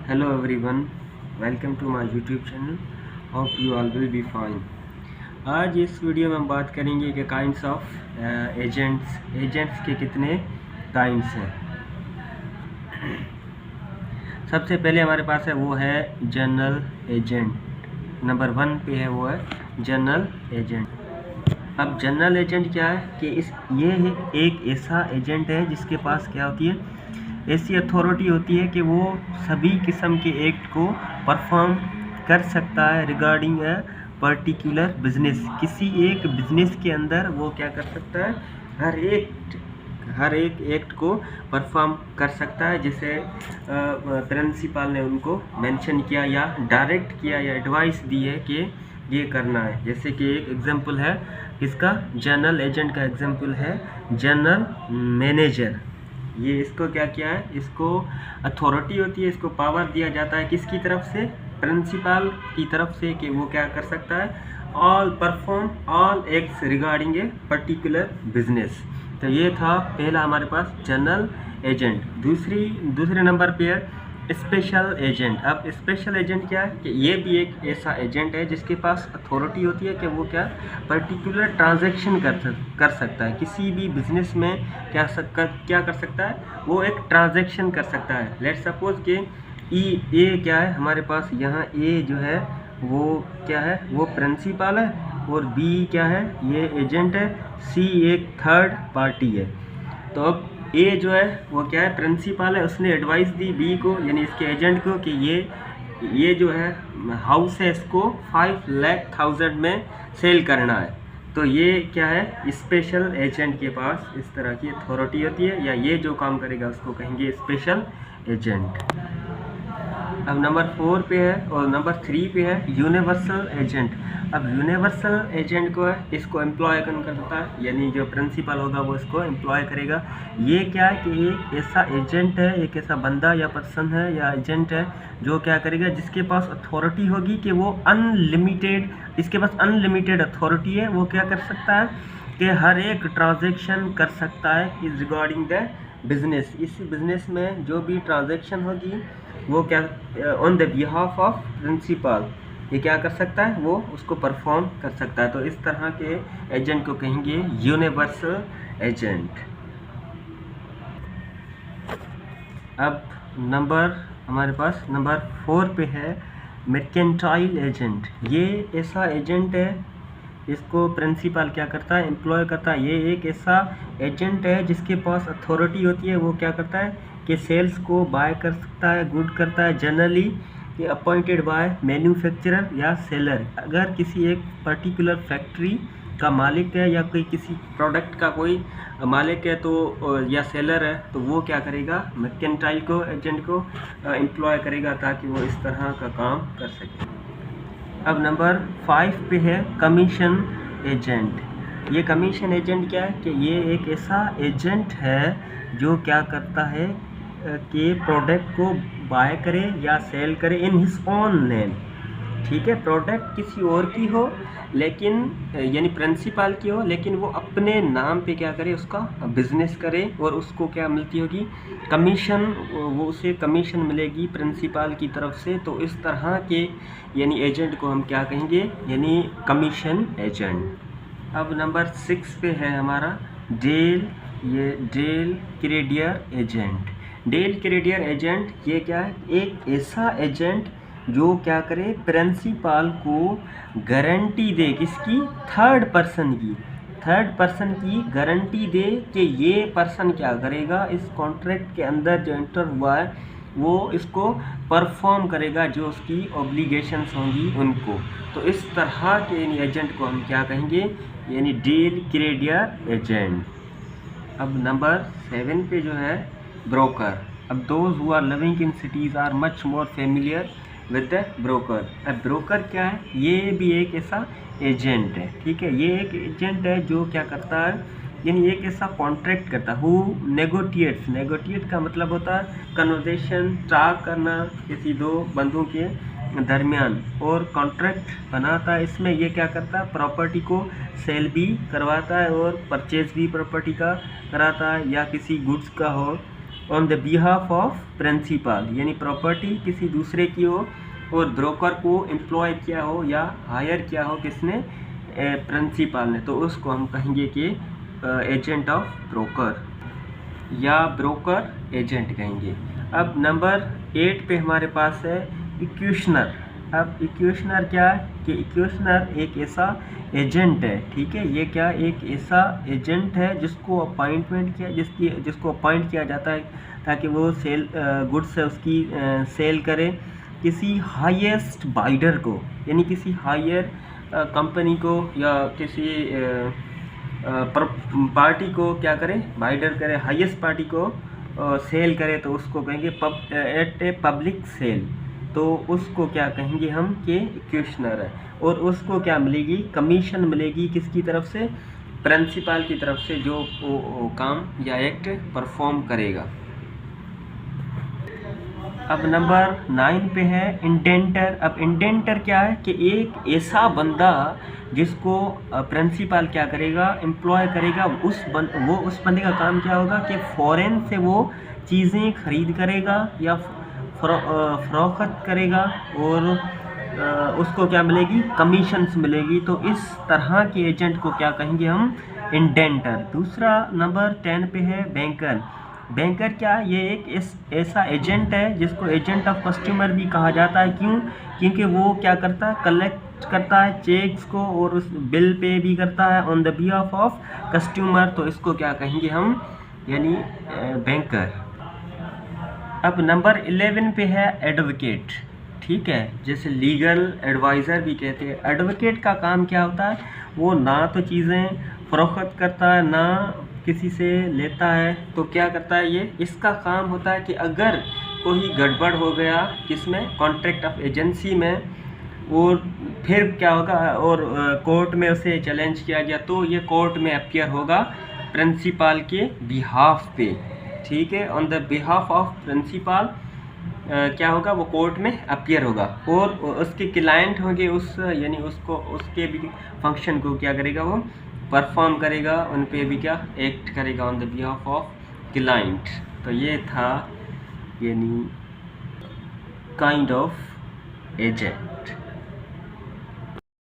Hello everyone, welcome to my YouTube channel. Hope you all will be fine. आज इस video में हम बात करेंगे कि काइंड्स ऑफ एजेंट्स के कितने काइंड्स हैं। सबसे पहले हमारे पास है वो है जनरल एजेंट। नंबर 1 पे है वो है जनरल एजेंट। अब जनरल एजेंट क्या है कि ये एक ऐसा एजेंट है जिसके पास क्या होती है, ऐसी अथॉरिटी होती है कि वो सभी किस्म के एक्ट को परफॉर्म कर सकता है रिगार्डिंग अ पर्टिकुलर बिजनेस। किसी एक बिजनेस के अंदर वो क्या कर सकता है, हर एक एक्ट को परफॉर्म कर सकता है। जैसे प्रिंसिपल ने उनको मेंशन किया या डायरेक्ट किया या एडवाइस दी है कि ये करना है। जैसे कि एक एग्जांपल है इसका, जनरल एजेंट का एग्जांपल है जनरल मैनेजर। ये इसको क्या किया है, इसको अथॉरिटी होती है, इसको पावर दिया जाता है किसकी तरफ से, प्रिंसिपल की तरफ से, कि वो क्या कर सकता है, perform all acts regarding a particular business. तो ये था पहला हमारे पास जनरल एजेंट। दूसरे नंबर पे है स्पेशल एजेंट। अब स्पेशल एजेंट क्या है कि ये भी एक ऐसा एजेंट है जिसके पास अथॉरिटी होती है कि वो क्या पर्टिकुलर ट्रांजैक्शन कर सकता है। किसी भी बिजनेस में क्या कर सकता है, वो एक ट्रांजैक्शन कर सकता है। लेट्स सपोज कि ए क्या है हमारे पास, यहाँ ए जो है वो क्या है, वो प्रिंसिपल है, और बी क्या है, ये एजेंट है, सी एक थर्ड पार्टी है। तो अब ए जो है वो क्या है, प्रिंसिपल है, उसने एडवाइस दी बी को यानी इसके एजेंट को कि ये जो है हाउस है, इसको 5,00,000 में सेल करना है। तो ये क्या है, स्पेशल एजेंट के पास इस तरह की अथॉरिटी होती है, या ये जो काम करेगा उसको कहेंगे स्पेशल एजेंट। अब नंबर 4 पे है और नंबर 3 पे है यूनिवर्सल एजेंट। अब यूनिवर्सल एजेंट को है, इसको एम्प्लॉय करता है, यानी जो प्रिंसिपल होगा वो इसको एम्प्लॉय करेगा। ये क्या है कि एक ऐसा एजेंट है, एक ऐसा बंदा या पर्सन है या एजेंट है जो क्या करेगा, जिसके पास अथॉरिटी होगी कि वो इसके पास अनलिमिटेड अथॉरिटी है। वो क्या कर सकता है कि हर एक ट्रांजेक्शन कर सकता है इज रिगार्डिंग द बिजनेस। इस बिजनेस में जो भी ट्रांजेक्शन होगी वो क्या on the behalf of principal ये क्या कर सकता है, वो उसको परफॉर्म कर सकता है। तो इस तरह के एजेंट को कहेंगे यूनिवर्सल एजेंट। अब हमारे पास नंबर 4 पे है मर्केंटाइल एजेंट। ये ऐसा एजेंट है, इसको प्रिंसिपल क्या करता है, एम्प्लॉय करता है। ये एक ऐसा एजेंट है जिसके पास अथॉरिटी होती है। वो क्या करता है कि सेल्स को बाय कर सकता है, गुड करता है, जनरली ये अपॉइंटेड बाय मैन्युफैक्चरर या सेलर। अगर किसी एक पर्टिकुलर फैक्ट्री का मालिक है या कोई किसी प्रोडक्ट का कोई मालिक है तो या सेलर है, तो वो क्या करेगा, मर्केंटाइल को एजेंट को एम्प्लॉय करेगा ताकि वो इस तरह का काम कर सके। अब नंबर 5 पे है कमीशन एजेंट। ये कमीशन एजेंट क्या है कि ये एक ऐसा एजेंट है जो क्या करता है कि प्रोडक्ट को बाय करे या सेल करे इन हिज ओन नेम। ठीक है, प्रोडक्ट किसी और की हो लेकिन यानी प्रिंसिपल की हो, लेकिन वो अपने नाम पे क्या करे, उसका बिजनेस करे, और उसको क्या मिलती होगी, कमीशन। वो उसे कमीशन मिलेगी प्रिंसिपल की तरफ से। तो इस तरह के यानी एजेंट को हम क्या कहेंगे, यानी कमीशन एजेंट। अब नंबर 6 पे है हमारा del credere agent. Del credere agent ये क्या है, एक ऐसा एजेंट जो क्या करे, प्रिंसिपल को गारंटी दे, किसकी, थर्ड पर्सन की गारंटी दे कि ये पर्सन क्या करेगा, इस कॉन्ट्रैक्ट के अंदर जो एंटर हुआ है वो इसको परफॉर्म करेगा, जो उसकी ऑब्लिगेशंस होंगी उनको। तो इस तरह के एजेंट को हम क्या कहेंगे, यानी डेल क्रेडियर एजेंट। अब नंबर 7 पे जो है ब्रोकर। अब those who are living in cities are much more familiar with the broker. अब ब्रोकर क्या है, ये भी एक ऐसा एजेंट है। ठीक है, ये एक एजेंट है जो क्या करता है, यानी एक ऐसा कॉन्ट्रैक्ट करता है, हु नेगोटिएट का मतलब होता है कन्वर्सेशन, टॉक करना किसी दो बंदों के दरमियान, और कॉन्ट्रैक्ट बनाता है। इसमें ये क्या करता है, प्रॉपर्टी को सेल भी करवाता है और परचेज भी प्रॉपर्टी का कराता है, या किसी गुड्स का हो on the behalf of principal, यानी प्रॉपर्टी किसी दूसरे की हो और ब्रोकर को एम्प्लॉय किया हो या हायर किया हो किसने, प्रिंसिपल ने, तो उसको हम कहेंगे कि एजेंट ऑफ ब्रोकर या ब्रोकर एजेंट कहेंगे। अब नंबर 8 पे हमारे पास है इक्वेशनर। अब इक्वेशनर क्या है कि इक्वेशनर एक ऐसा एजेंट है, ठीक है, ये क्या एक ऐसा एजेंट है जिसको अपॉइंटमेंट किया जिसको अपॉइंट किया जाता है ताकि वो सेल गुड्स है उसकी सेल करे किसी हाईएस्ट बाइडर को, यानी किसी हायर कंपनी को या किसी पार्टी को क्या करे, बाइडर करे, हाईएस्ट पार्टी को सेल करे, तो उसको कहेंगे एट ए पब्लिक सेल, तो उसको क्या कहेंगे हम कि इक्वेशनर है। और उसको क्या मिलेगी, कमीशन मिलेगी किसकी तरफ से, प्रिंसिपल की तरफ से, जो वो काम या एक्ट परफॉर्म करेगा। अब नंबर 9 पे है इंडेंटर। अब इंडेंटर क्या है कि एक ऐसा बंदा जिसको प्रिंसिपल क्या करेगा, एम्प्लॉय करेगा, उस बंदे का काम क्या होगा कि फॉरेन से वो चीज़ें खरीद करेगा या फरोख्त करेगा और उसको क्या मिलेगी, कमीशंस मिलेगी। तो इस तरह के एजेंट को क्या कहेंगे हम, इंडेंटर। दूसरा नंबर 10 पे है बैंकर। बैंकर क्या, ये एक ऐसा एजेंट है जिसको एजेंट ऑफ कस्टमर भी कहा जाता है। क्यों, क्योंकि वो क्या करता है, कलेक्ट करता है चेक्स को और उस बिल पे भी करता है on the behalf of customer, तो इसको क्या कहेंगे हम, यानी बैंकर। अब नंबर 11 पे है एडवोकेट, ठीक है, जैसे लीगल एडवाइज़र भी कहते हैं। एडवोकेट का काम क्या होता है, वो ना तो चीज़ें फरोख्त करता है ना किसी से लेता है, तो क्या करता है ये, इसका काम होता है कि अगर कोई गड़बड़ हो गया किसमें, कॉन्ट्रैक्ट ऑफ एजेंसी में, और फिर क्या होगा और कोर्ट में उसे चैलेंज किया गया, तो ये कोर्ट में अपीयर होगा प्रिंसिपल के बिहाफ पे, ठीक है, on the behalf of principal क्या होगा, वो कोर्ट में अपीयर होगा और उसके क्लाइंट होंगे उस, यानी उसको उसके भी फंक्शन को क्या करेगा, वो परफॉर्म करेगा, उन पे भी क्या एक्ट करेगा on the behalf of client. तो ये था यानी काइंड ऑफ एजेंट।